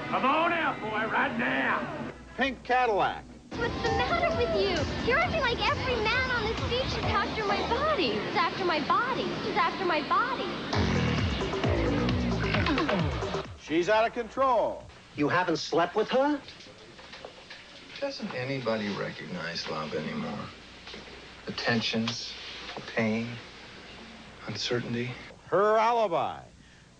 Come on out, boy, right now. Pink Cadillac. What's the matter with you? You're acting like every man on the street should after my body. It's after my body. It's after my body. She's out of control. You haven't slept with her? Doesn't anybody recognize love anymore? The tensions, pain, uncertainty. Her Alibi.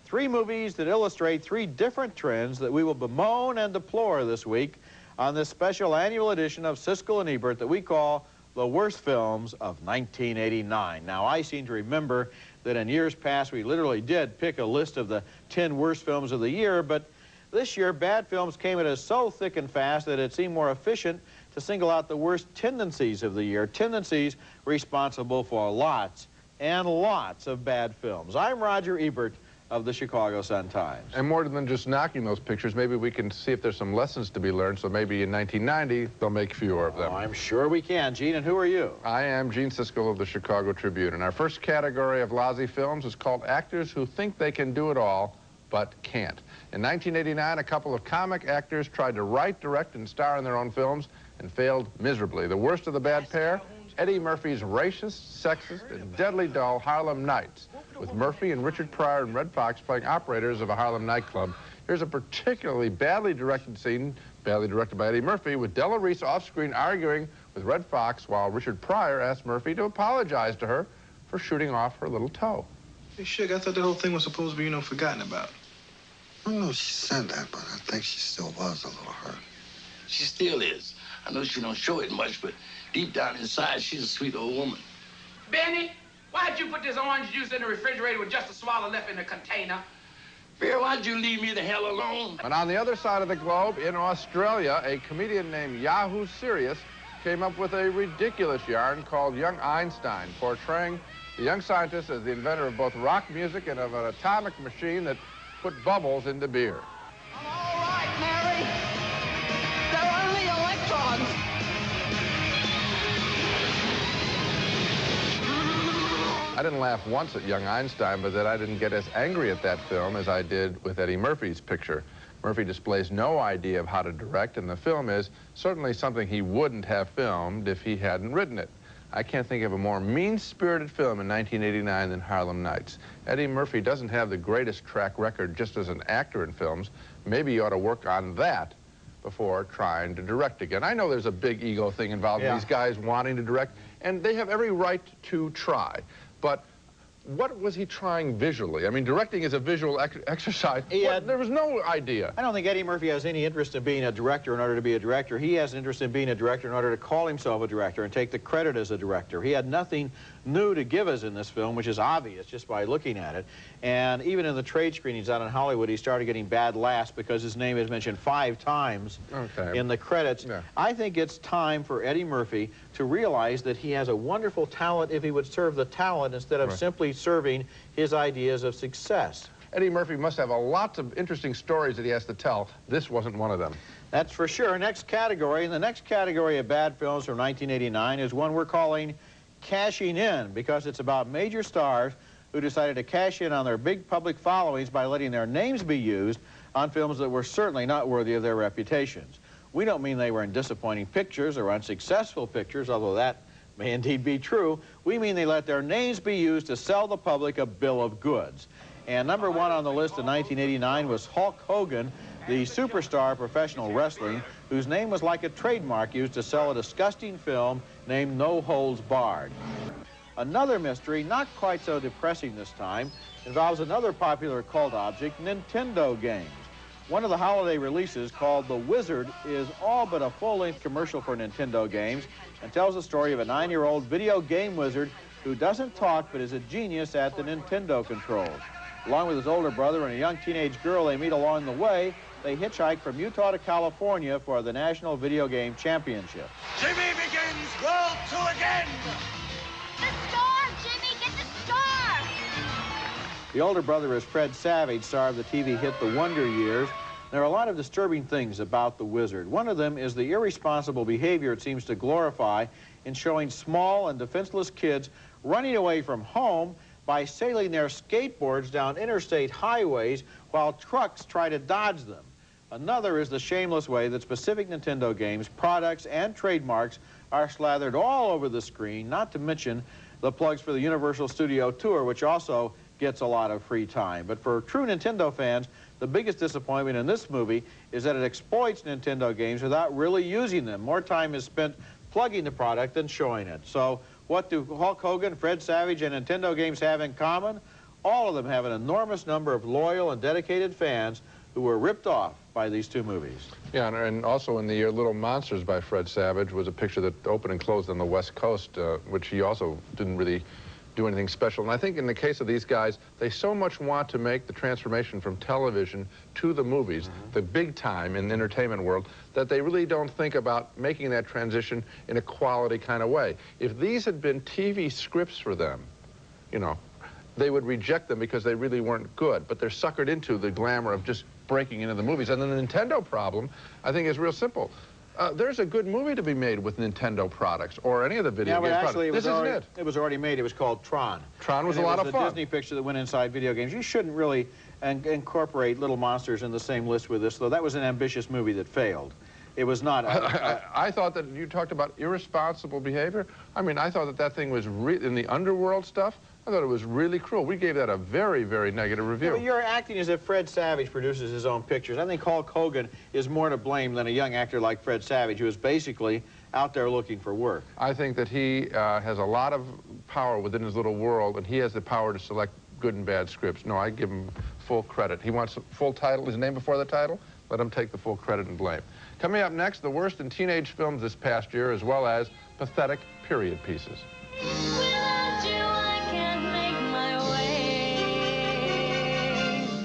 3 movies that illustrate 3 different trends that we will bemoan and deplore this week on this special annual edition of Siskel and Ebert that we call the worst films of 1989. Now, I seem to remember that in years past we literally did pick a list of the 10 worst films of the year, but this year bad films came at us so thick and fast that it seemed more efficient to single out the worst tendencies of the year, tendencies responsible for lots and lots of bad films. I'm Roger Ebert of the Chicago Sun-Times. And more than just knocking those pictures, maybe we can see if there's some lessons to be learned, so maybe in 1990 they'll make fewer of them. Oh, I'm sure we can. Gene, and who are you? I am Gene Siskel of the Chicago Tribune, and our first category of lousy films is called actors who think they can do it all, but can't. In 1989, a couple of comic actors tried to write, direct, and star in their own films and failed miserably. The worst of the bad pair, Eddie Murphy's racist, sexist, and deadly dull Harlem Nights, with Murphy and Richard Pryor and Red Fox playing operators of a Harlem nightclub. Here's a particularly badly directed scene, badly directed by Eddie Murphy, with Della Reese off-screen arguing with Red Fox while Richard Pryor asked Murphy to apologize to her for shooting off her little toe. Hey, Suge, I thought the whole thing was supposed to be, forgotten about. I don't know if she said that, but I think she still was a little hurt. She still is. I know she don't show it much, but deep down inside, she's a sweet old woman. Benny, why'd you put this orange juice in the refrigerator with just a swallow left in the container? Bear, why'd you leave me the hell alone? And on the other side of the globe, in Australia, a comedian named Yahoo Serious came up with a ridiculous yarn called Young Einstein, portraying the young scientist as the inventor of both rock music and of an atomic machine that put bubbles into beer. I'm all right, Mary. They're only electrons. I didn't laugh once at Young Einstein, but that I didn't get as angry at that film as I did with Eddie Murphy's picture. Murphy displays no idea of how to direct, and the film is certainly something he wouldn't have filmed if he hadn't written it. I can't think of a more mean-spirited film in 1989 than Harlem Nights. Eddie Murphy doesn't have the greatest track record just as an actor in films. Maybe he ought to work on that before trying to direct again. I know there's a big ego thing involved in these guys wanting to direct, and they have every right to try. But what was he trying visually? I mean, directing is a visual exercise. There was no idea. I don't think Eddie Murphy has any interest in being a director in order to be a director. He has an interest in being a director in order to call himself a director and take the credit as a director. He had nothing new to give us in this film, which is obvious just by looking at it. And even in the trade screenings out in Hollywood, he started getting bad laughs because his name is mentioned 5 times in the credits. Yeah. I think it's time for Eddie Murphy to realize that he has a wonderful talent if he would serve the talent instead of simply serving his ideas of success. Eddie Murphy must have lots of interesting stories that he has to tell. This wasn't one of them. That's for sure. Next category, and the next category of bad films from 1989 is one we're calling cashing in, because it's about major stars who decided to cash in on their big public followings by letting their names be used on films that were certainly not worthy of their reputations. We don't mean they were in disappointing pictures or unsuccessful pictures, although that may indeed be true. We mean they let their names be used to sell the public a bill of goods. And number 1 on the list in 1989 was Hulk Hogan, the superstar of professional wrestling, whose name was like a trademark used to sell a disgusting film named No Holds Barred. Another mystery, not quite so depressing this time, involves another popular cult object, Nintendo games. One of the holiday releases, called The Wizard, is all but a full-length commercial for Nintendo games and tells the story of a 9-year-old video game wizard who doesn't talk but is a genius at the Nintendo controls. Along with his older brother and a young teenage girl they meet along the way, they hitchhike from Utah to California for the National Video Game Championship. Jimmy begins World 2 again! The star, Jimmy! Get the star! The older brother is Fred Savage, star of the TV hit The Wonder Years. There are a lot of disturbing things about the Wizard. One of them is the irresponsible behavior it seems to glorify in showing small and defenseless kids running away from home by sailing their skateboards down interstate highways while trucks try to dodge them. Another is the shameless way that specific Nintendo games, products, and trademarks are slathered all over the screen, not to mention the plugs for the Universal Studio Tour, which also gets a lot of free time. But for true Nintendo fans, the biggest disappointment in this movie is that it exploits Nintendo games without really using them. More time is spent plugging the product than showing it. So what do Hulk Hogan, Fred Savage, and Nintendo games have in common? All of them have an enormous number of loyal and dedicated fans who were ripped off by these two movies. Yeah, and also in the year, Little Monsters by Fred Savage was a picture that opened and closed on the West Coast, which he also didn't really do anything special. And I think in the case of these guys, they so much want to make the transformation from television to the movies, the big time in the entertainment world, that they really don't think about making that transition in a quality kind of way. If these had been TV scripts for them, you know, they would reject them because they really weren't good, but they're suckered into the glamour of just breaking into the movies. And the Nintendo problem, I think, is real simple. There's a good movie to be made with Nintendo products or any of the video game products. Actually, this isn't it. It was already made. It was called Tron. Tron was a lot of fun. It was a Disney picture that went inside video games. You shouldn't really incorporate Little Monsters in the same list with this, though. That was an ambitious movie that failed. It was not. I thought that you talked about irresponsible behavior. I mean, I thought that thing was in the underworld stuff. I thought it was really cruel. We gave that a very, very negative review. Yeah, you're acting as if Fred Savage produces his own pictures. I think Hulk Hogan is more to blame than a young actor like Fred Savage, who is basically out there looking for work. I think that he has a lot of power within his little world, and he has the power to select good and bad scripts. No, I give him full credit. He wants a full title, his name before the title. Let him take the full credit and blame. Coming up next, the worst in teenage films this past year, as well as pathetic period pieces.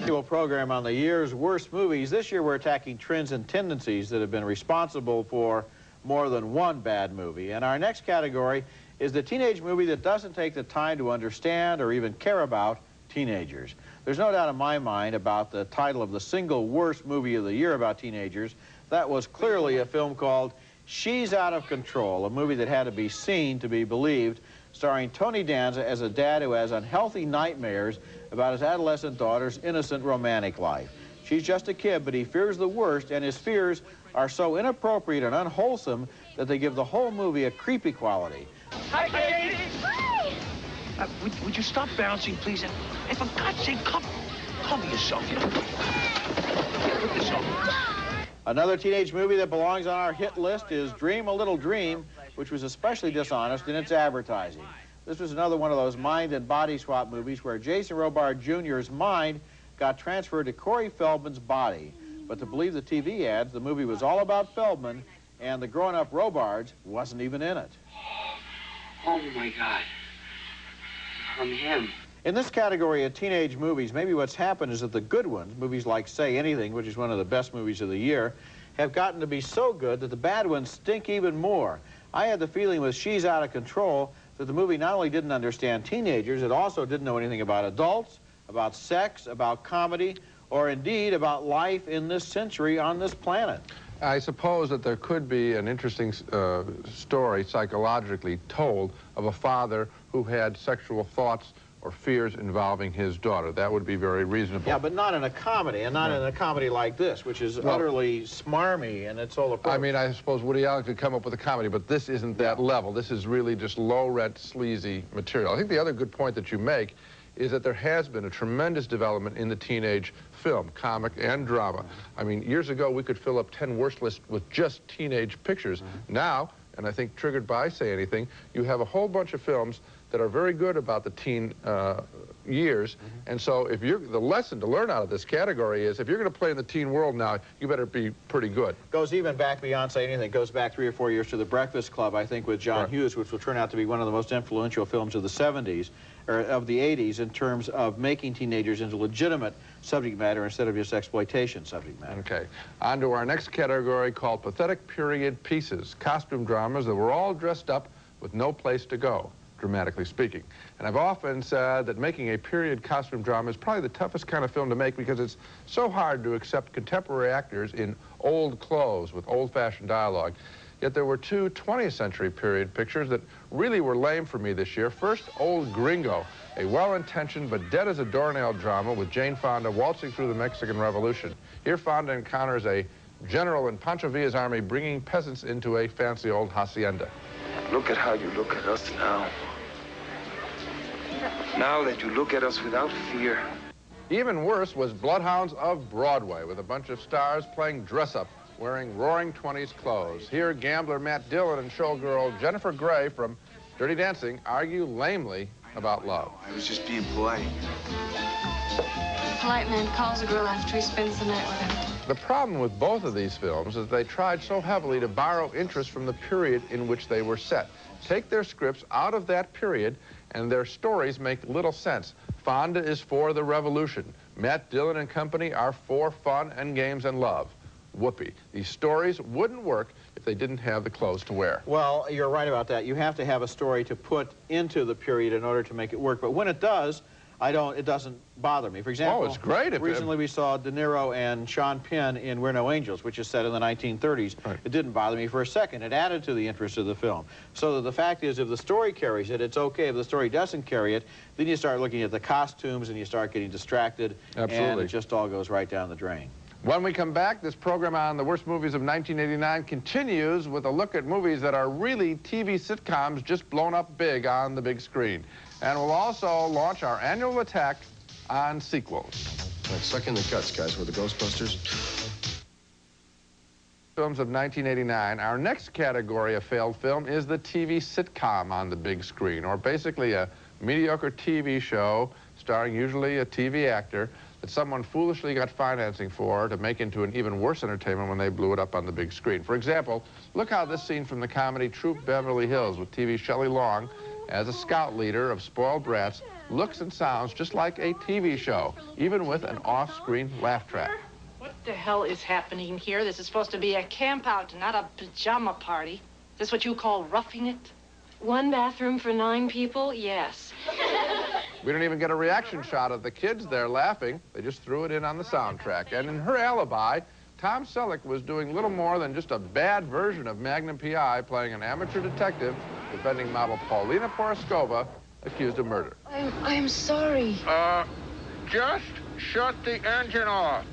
Annual program on the year's worst movies. This year we're attacking trends and tendencies that have been responsible for more than one bad movie. And our next category is the teenage movie that doesn't take the time to understand or even care about teenagers. There's no doubt in my mind about the title of the single worst movie of the year about teenagers. That was clearly a film called She's Out of Control, a movie that had to be seen to be believed, starring Tony Danza as a dad who has unhealthy nightmares about his adolescent daughter's innocent romantic life. She's just a kid, but he fears the worst, and his fears are so inappropriate and unwholesome that they give the whole movie a creepy quality. Hi, Katie. Hi! Would you stop bouncing, please? And for God's sake, cover yourself, you know. Put this on. Another teenage movie that belongs on our hit list is Dream a Little Dream, which was especially dishonest in its advertising. This was another one of those mind and body swap movies where Jason Robard Jr.'s mind got transferred to Corey Feldman's body. But to believe the TV ads, the movie was all about Feldman, and the grown-up Robards wasn't even in it. Oh, my God. I'm him. In this category of teenage movies, maybe what's happened is that the good ones, movies like Say Anything, which is one of the best movies of the year, have gotten to be so good that the bad ones stink even more. I had the feeling with She's Out of Control that the movie not only didn't understand teenagers, it also didn't know anything about adults, about sex, about comedy, or indeed about life in this century on this planet. I suppose that there could be an interesting story psychologically told of a father who had sexual thoughts or fears involving his daughter. That would be very reasonable. Yeah, but not in a comedy, and not in a comedy like this, which is utterly smarmy in its whole approach. I mean, I suppose Woody Allen could come up with a comedy, but this isn't that level. This is really just low-rent, sleazy material. I think the other good point that you make is that there has been a tremendous development in the teenage film, comic and drama. I mean, years ago, we could fill up 10 worst lists with just teenage pictures. Now, and I think triggered by Say Anything, you have a whole bunch of films that are very good about the teen years. And so if you're, the lesson to learn out of this category is if you're going to play in the teen world now, you better be pretty good. Goes even back beyond Say Anything. It goes back 3 or 4 years to The Breakfast Club, I think, with John Hughes, which will turn out to be one of the most influential films of the 70s, or of the 80s, in terms of making teenagers into legitimate subject matter instead of just exploitation subject matter. Okay. On to our next category called Pathetic Period Pieces, costume dramas that were all dressed up with no place to go, dramatically speaking. And I've often said that making a period costume drama is probably the toughest kind of film to make because it's so hard to accept contemporary actors in old clothes with old-fashioned dialogue. Yet there were two 20th century period pictures that really were lame for me this year. First, Old Gringo, a well-intentioned but dead as a doornail drama with Jane Fonda waltzing through the Mexican Revolution. Here Fonda encounters a general in Pancho Villa's army bringing peasants into a fancy old hacienda. Look at how you look at us now. Now that you look at us without fear. Even worse was Bloodhounds of Broadway, with a bunch of stars playing dress-up, wearing roaring 20s clothes. Here, gambler Matt Dillon and showgirl Jennifer Grey from Dirty Dancing argue lamely about love. I was just being polite. A polite man calls a girl after he spends the night with her. The problem with both of these films is they tried so heavily to borrow interest from the period in which they were set. Take their scripts out of that period, and their stories make little sense. Fonda is for the revolution. Matt Dillon and company are for fun and games and love. Whoopee. These stories wouldn't work if they didn't have the clothes to wear. Well, you're right about that. You have to have a story to put into the period in order to make it work. But when it does, it doesn't bother me. For example, it's great. Recently we saw De Niro and Sean Penn in We're No Angels, which is set in the 1930s. Right. It didn't bother me for a second. It added to the interest of the film. So the fact is, if the story carries it, it's okay. If the story doesn't carry it, then you start looking at the costumes and you start getting distracted. Absolutely. And it just all goes right down the drain. When we come back, this program on the worst movies of 1989 continues with a look at movies that are really TV sitcoms just blown up big on the big screen. And we'll also launch our annual attack on sequels. All right, suck in the guts, guys. We're the Ghostbusters. Films of 1989. Our next category of failed film is the TV sitcom on the big screen, or basically a mediocre TV show starring usually a TV actor that someone foolishly got financing for to make into an even worse entertainment when they blew it up on the big screen. For example, look how this scene from the comedy Troop Beverly Hills with TV Shelley Long as a scout leader of spoiled brats looks and sounds just like a TV show, even with an off-screen laugh track. What the hell is happening here? This is supposed to be a camp out, not a pajama party. Is this what you call roughing it? One bathroom for 9 people? Yes. We don't even get a reaction shot of the kids there laughing. They just threw it in on the soundtrack. And in her alibi, Tom Selleck was doing little more than just a bad version of Magnum P.I., playing an amateur detective defending model Paulina Poroskova, accused of murder. I'm sorry. Just shut the engine off.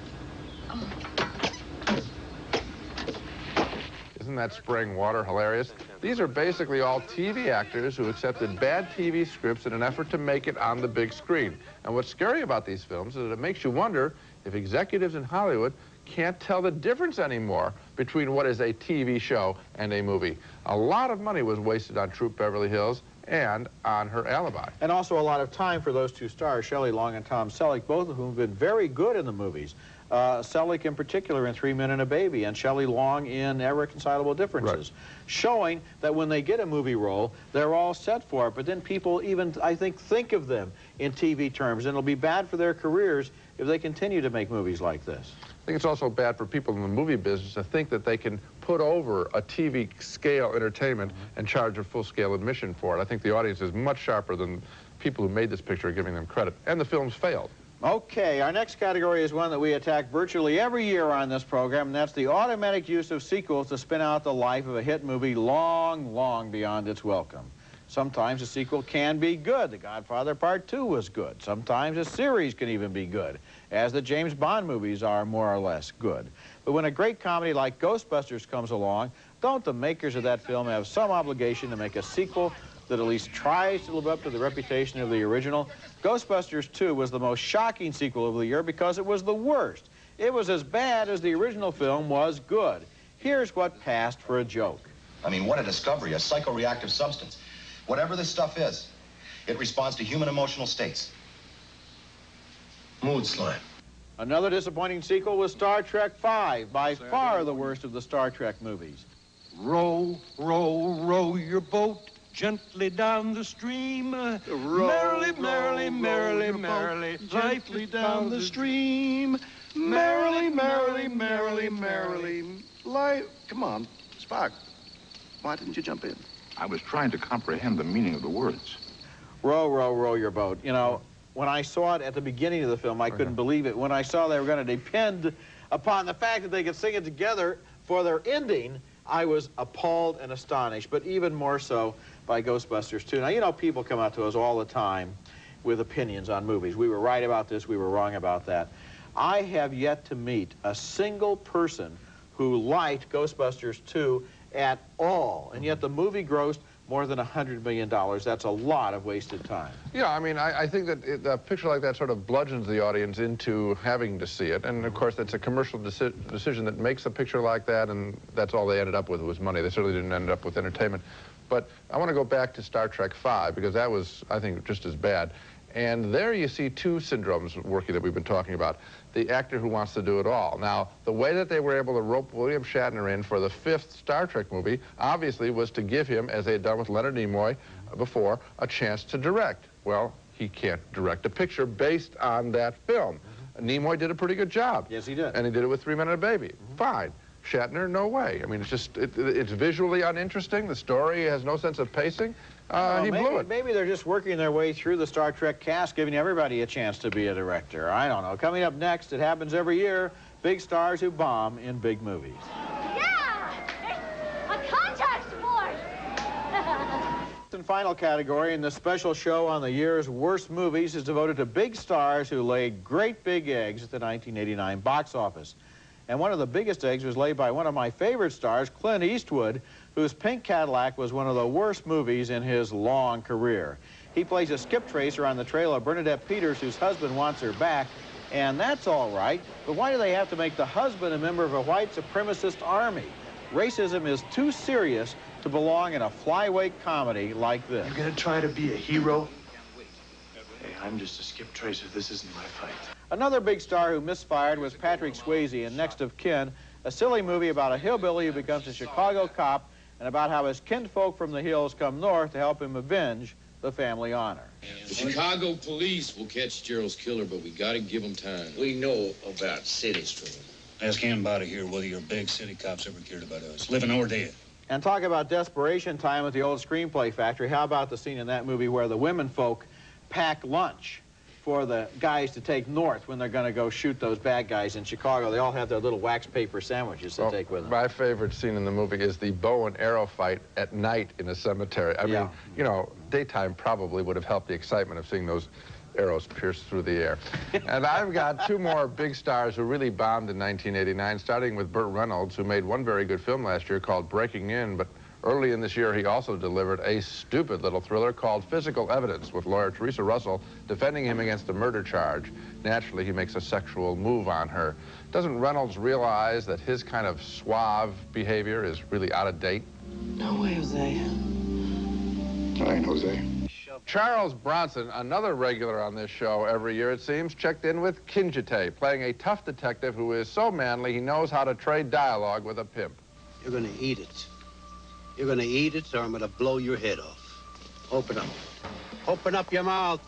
Isn't that spraying water hilarious? These are basically all TV actors who accepted bad TV scripts in an effort to make it on the big screen. And what's scary about these films is that it makes you wonder if executives in Hollywood can't tell the difference anymore between what is a TV show and a movie. A lot of money was wasted on Troop Beverly Hills and on her alibi. And also a lot of time for those two stars, Shelley Long and Tom Selleck, both of whom have been very good in the movies. Selleck in particular in 3 Men and a Baby, and Shelley Long in Irreconcilable Differences, right, showing that when they get a movie role, they're all set for it. But then people even, I think of them in TV terms, and it'll be bad for their careers if they continue to make movies like this. I think it's also bad for people in the movie business to think that they can put over a TV scale entertainment and charge a full-scale admission for it. I think the audience is much sharper than people who made this picture are giving them credit. And the films failed. Okay, our next category is one that we attack virtually every year on this program, and that's the automatic use of sequels to spin out the life of a hit movie long, long beyond its welcome. Sometimes a sequel can be good. The Godfather Part 2 was good. Sometimes a series can even be good, as the James Bond movies are more or less good. But when a great comedy like Ghostbusters comes along, don't the makers of that film have some obligation to make a sequel that at least tries to live up to the reputation of the original? Ghostbusters 2 was the most shocking sequel of the year because it was the worst. It was as bad as the original film was good. Here's what passed for a joke. I mean, what a discovery, a psychoreactive substance. Whatever this stuff is, it responds to human emotional states. Mood slime. Another disappointing sequel was Star Trek V, by far the worst of the Star Trek movies. Row, row, row your boat gently down the stream. Merrily, merrily, merrily, merrily, gently down the stream. Merrily, merrily, merrily, merrily. Come on, Spock. Why didn't you jump in? I was trying to comprehend the meaning of the words. Row, row, row your boat. You know, when I saw it at the beginning of the film, I couldn't believe it. When I saw they were going to depend upon the fact that they could sing it together for their ending, I was appalled and astonished, but even more so by Ghostbusters 2. Now, you know, people come out to us all the time with opinions on movies. We were right about this, we were wrong about that. I have yet to meet a single person who liked Ghostbusters 2 at all, and yet the movie grossed more than $100 million. That's a lot of wasted time. Yeah, I mean, I think that a picture like that sort of bludgeons the audience into having to see it. And, of course, that's a commercial decision that makes a picture like that, and that's all they ended up with was money. They certainly didn't end up with entertainment. But I want to go back to Star Trek V, because that was, I think, just as bad. And there you see two syndromes working that we've been talking about. The actor who wants to do it all. Now, the way that they were able to rope William Shatner in for the 5th Star Trek movie, obviously, was to give him, as they had done with Leonard Nimoy before, a chance to direct. Well, he can't direct a picture based on that film. Nimoy did a pretty good job. Yes, he did. And he did it with 3 Men and a Baby. Fine. Shatner, no way. I mean, it's just, it's visually uninteresting. The story has no sense of pacing. He blew it. Maybe they're just working their way through the Star Trek cast, giving everybody a chance to be a director. I don't know. Coming up next, it happens every year, big stars who bomb in big movies. Yeah! A contact sport! The final category in the special show on the year's worst movies is devoted to big stars who laid great big eggs at the 1989 box office. And one of the biggest eggs was laid by one of my favorite stars, Clint Eastwood, whose Pink Cadillac was one of the worst movies in his long career. He plays a skip tracer on the trail of Bernadette Peters, whose husband wants her back, and that's all right, but why do they have to make the husband a member of a white supremacist army? Racism is too serious to belong in a flyweight comedy like this. You're gonna try to be a hero? Hey, I'm just a skip tracer. This isn't my fight. Another big star who misfired was Patrick Swayze in Next of Kin, a silly movie about a hillbilly who becomes a Chicago cop and about how his kinfolk from the hills come north to help him avenge the family honor. The Chicago police will catch Gerald's killer, but we gotta give them time. We know about cities for them. Ask anybody here whether your big city cops ever cared about us, living or dead. And talk about desperation time at the old Screenplay Factory. How about the scene in that movie where the women folk pack lunch for the guys to take north when they're going to go shoot those bad guys in Chicago? They all have their little wax paper sandwiches to take with them. My favorite scene in the movie is the bow and arrow fight at night in a cemetery. I mean, you know, daytime probably would have helped the excitement of seeing those arrows pierce through the air. And I've got two more big stars who really bombed in 1989, starting with Burt Reynolds, who made one very good film last year called Breaking In, but early in this year, he also delivered a stupid little thriller called Physical Evidence, with lawyer Teresa Russell defending him against a murder charge. Naturally, he makes a sexual move on her. Doesn't Reynolds realize that his kind of suave behavior is really out of date? No way, Jose. I ain't Jose. Charles Bronson, another regular on this show every year, it seems, checked in with Kinjite, playing a tough detective who is so manly he knows how to trade dialogue with a pimp. You're gonna eat it. You're gonna eat it, or I'm gonna blow your head off. Open up. Open up your mouth.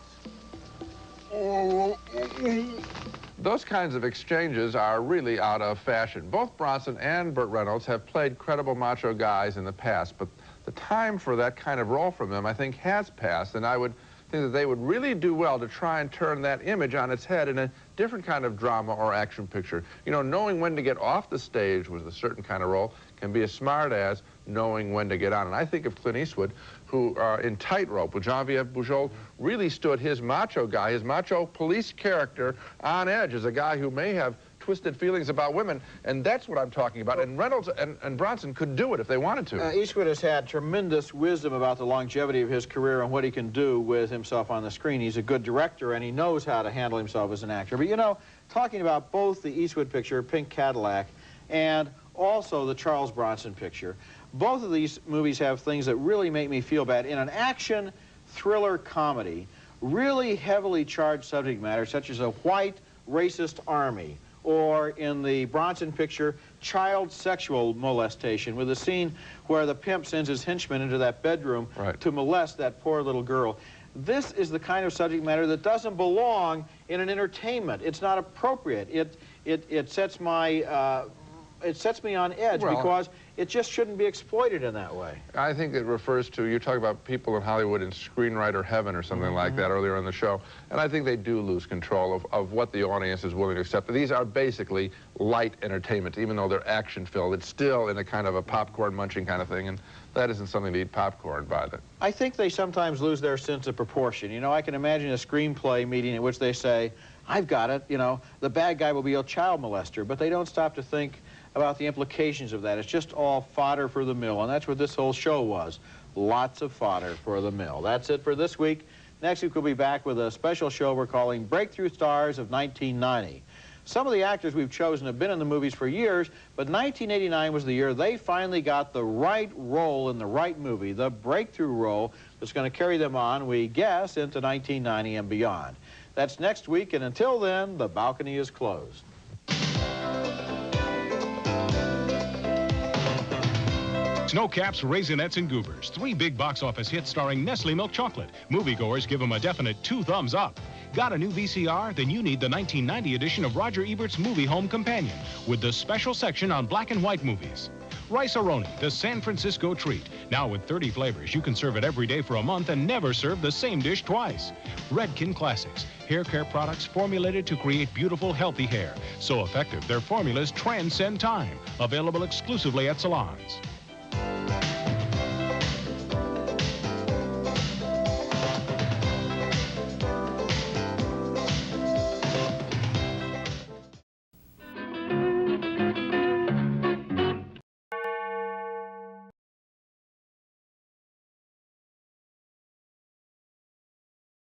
Those kinds of exchanges are really out of fashion. Both Bronson and Burt Reynolds have played credible macho guys in the past, but the time for that kind of role from them, I think, has passed, and I would think that they would really do well to try and turn that image on its head in a different kind of drama or action picture. You know, knowing when to get off the stage with a certain kind of role can be as smart as knowing when to get on. And I think of Clint Eastwood, who in Tightrope with Genevieve Bujold really stood his macho guy, his macho police character on edge as a guy who may have twisted feelings about women, and that's what I'm talking about. And Reynolds and Bronson could do it if they wanted to. Eastwood has had tremendous wisdom about the longevity of his career and what he can do with himself on the screen. He's a good director, and he knows how to handle himself as an actor. But, you know, talking about both the Eastwood picture, Pink Cadillac, and also the Charles Bronson picture, both of these movies have things that really make me feel bad. In an action thriller comedy, really heavily charged subject matter, such as a white racist army, or in the Bronson picture, child sexual molestation, with a scene where the pimp sends his henchman into that bedroom to molest that poor little girl. This is the kind of subject matter that doesn't belong in an entertainment. It's not appropriate. It sets me on edge because it just shouldn't be exploited in that way. I think it refers to, you're talking about people in Hollywood in screenwriter heaven or something like that earlier in the show, and I think they do lose control of what the audience is willing to accept. These are basically light entertainment, even though they're action-filled. It's still in a kind of a popcorn munching kind of thing, and that isn't something to eat popcorn by. I think they sometimes lose their sense of proportion. You know, I can imagine a screenplay meeting in which they say, I've got it, you know, the bad guy will be a child molester, but they don't stop to think about the implications of that. It's just all fodder for the mill, and that's what this whole show was. Lots of fodder for the mill. That's it for this week. Next week we'll be back with a special show we're calling Breakthrough Stars of 1990. Some of the actors we've chosen have been in the movies for years, but 1989 was the year they finally got the right role in the right movie, the breakthrough role that's going to carry them on, we guess, into 1990 and beyond. That's next week, and until then, the balcony is closed. Snowcaps, Raisinets, and Goobers. 3 big box office hits starring Nestle Milk Chocolate. Moviegoers give them a definite 2 thumbs up. Got a new VCR? Then you need the 1990 edition of Roger Ebert's Movie Home Companion with the special section on black and white movies. Rice-A-Roni, the San Francisco treat. Now with 30 flavors, you can serve it every day for a month and never serve the same dish twice. Redken Classics, hair care products formulated to create beautiful, healthy hair. So effective, their formulas transcend time. Available exclusively at salons.